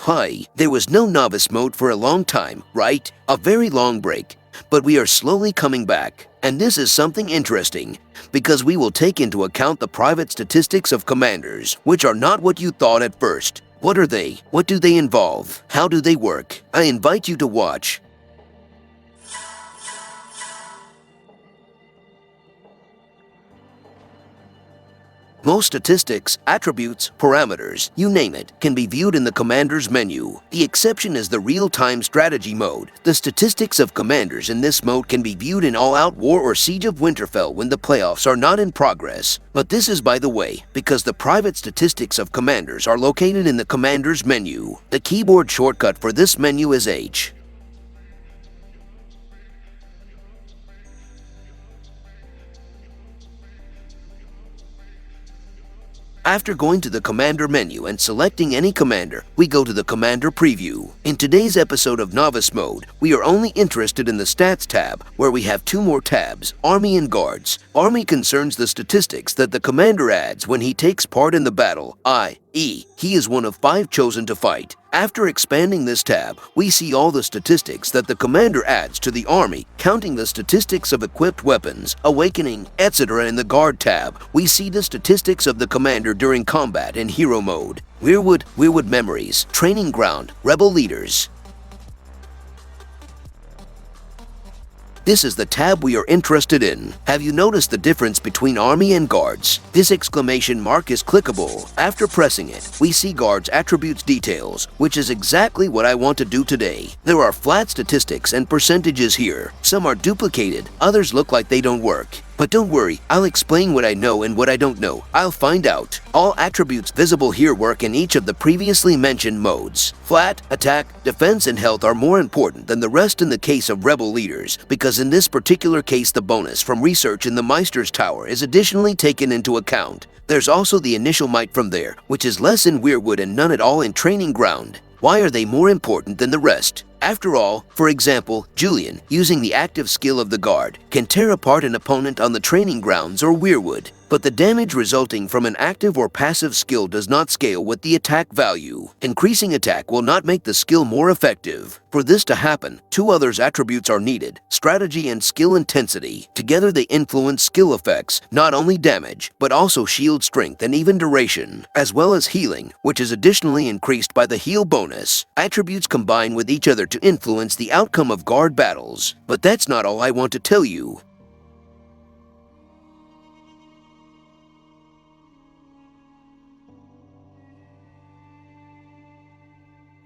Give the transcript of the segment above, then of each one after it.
Hi, there was no novice mode for a long time, right? A very long break. But we are slowly coming back. And this is something interesting, because we will take into account the private statistics of commanders, which are not what you thought at first. What are they? What do they involve? How do they work? I invite you to watch. Most statistics, attributes, parameters, you name it, can be viewed in the Commander's menu. The exception is the real-time strategy mode. The statistics of commanders in this mode can be viewed in All-Out War or Siege of Winterfell when the playoffs are not in progress. But this is by the way, because the private statistics of commanders are located in the Commander's menu. The keyboard shortcut for this menu is H. After going to the Commander menu and selecting any commander, we go to the Commander preview. In today's episode of Novice Mode, we are only interested in the Stats tab, where we have two more tabs, Army and Guards. Army concerns the statistics that the commander adds when he takes part in the battle, i.e., he is one of 5 chosen to fight. After expanding this tab, we see all the statistics that the commander adds to the army, counting the statistics of equipped weapons, awakening, etc. In the Guard tab, we see the statistics of the commander during combat in hero mode, Weirwood memories, training ground, rebel leaders. This is the tab we are interested in. Have you noticed the difference between Army and Guards? This exclamation mark is clickable. After pressing it, we see Guards attributes details, which is exactly what I want to do today. There are flat statistics and percentages here. Some are duplicated, others look like they don't work. But don't worry, I'll explain what I know and what I don't know. I'll find out. All attributes visible here work in each of the previously mentioned modes. Flat, attack, defense, and health are more important than the rest in the case of rebel leaders, because in this particular case the bonus from research in the Meister's Tower is additionally taken into account. There's also the initial might from there, which is less in Weirwood and none at all in Training Ground. Why are they more important than the rest? After all, for example, Julian, using the active skill of the Guard, can tear apart an opponent on the Training Grounds or Weirwood, but the damage resulting from an active or passive skill does not scale with the attack value. Increasing attack will not make the skill more effective. For this to happen, 2 other attributes are needed, strategy and skill intensity. Together they influence skill effects, not only damage, but also shield strength and even duration, as well as healing, which is additionally increased by the heal bonus. Attributes combine with each other to influence the outcome of Guard battles. But that's not all I want to tell you.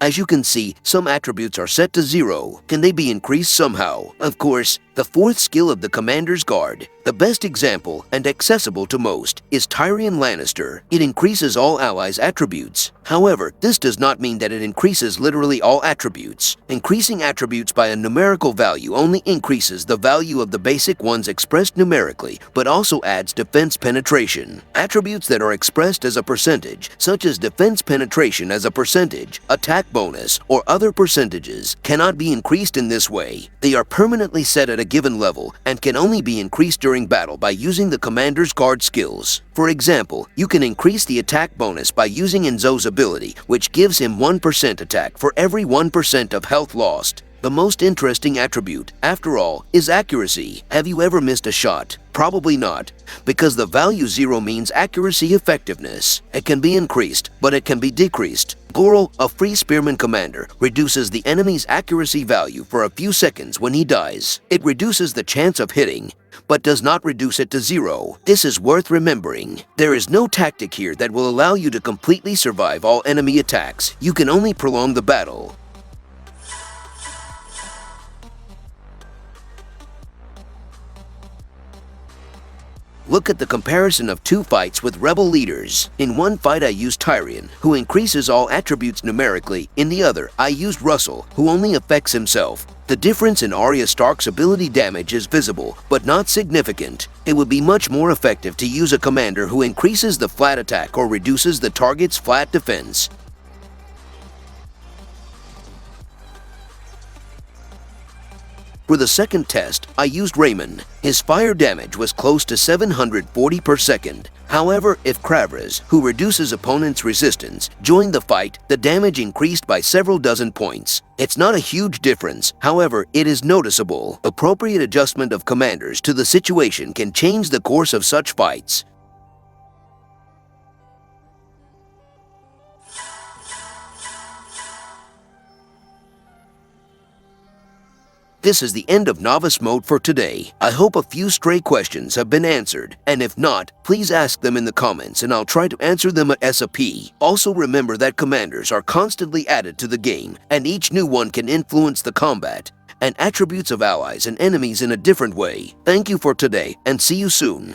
As you can see, some attributes are set to 0. Can they be increased somehow? Of course, the 4th skill of the Commander's Guard. The best example, and accessible to most, is Tyrion Lannister. It increases all allies' attributes. However, this does not mean that it increases literally all attributes. Increasing attributes by a numerical value only increases the value of the basic ones expressed numerically, but also adds defense penetration. Attributes that are expressed as a percentage, such as defense penetration as a percentage, attack bonus, or other percentages, cannot be increased in this way. They are permanently set at a given level and can only be increased during battle by using the Commander's Guard skills. For example, you can increase the attack bonus by using Enzo's ability, which gives him 1% attack for every 1% of health lost. The most interesting attribute, after all, is accuracy. Have you ever missed a shot? Probably not, because the value 0 means accuracy effectiveness. It can be increased, but it can be decreased. Goral, a free spearman commander, reduces the enemy's accuracy value for a few seconds when he dies. It reduces the chance of hitting, but does not reduce it to 0. This is worth remembering. There is no tactic here that will allow you to completely survive all enemy attacks. You can only prolong the battle. Look at the comparison of 2 fights with rebel leaders. In one fight I used Tyrion, who increases all attributes numerically. In the other, I used Russell, who only affects himself. The difference in Arya Stark's ability damage is visible, but not significant. It would be much more effective to use a commander who increases the flat attack or reduces the target's flat defense. For the second test, I used Raymond. His fire damage was close to 740 per second. However, if Kravras, who reduces opponent's resistance, joined the fight, the damage increased by several dozen points. It's not a huge difference, however, it is noticeable. Appropriate adjustment of commanders to the situation can change the course of such fights. This is the end of Novice Mode for today. I hope a few stray questions have been answered, and if not, please ask them in the comments and I'll try to answer them at SAP. Also remember that commanders are constantly added to the game, and each new one can influence the combat and attributes of allies and enemies in a different way. Thank you for today, and see you soon.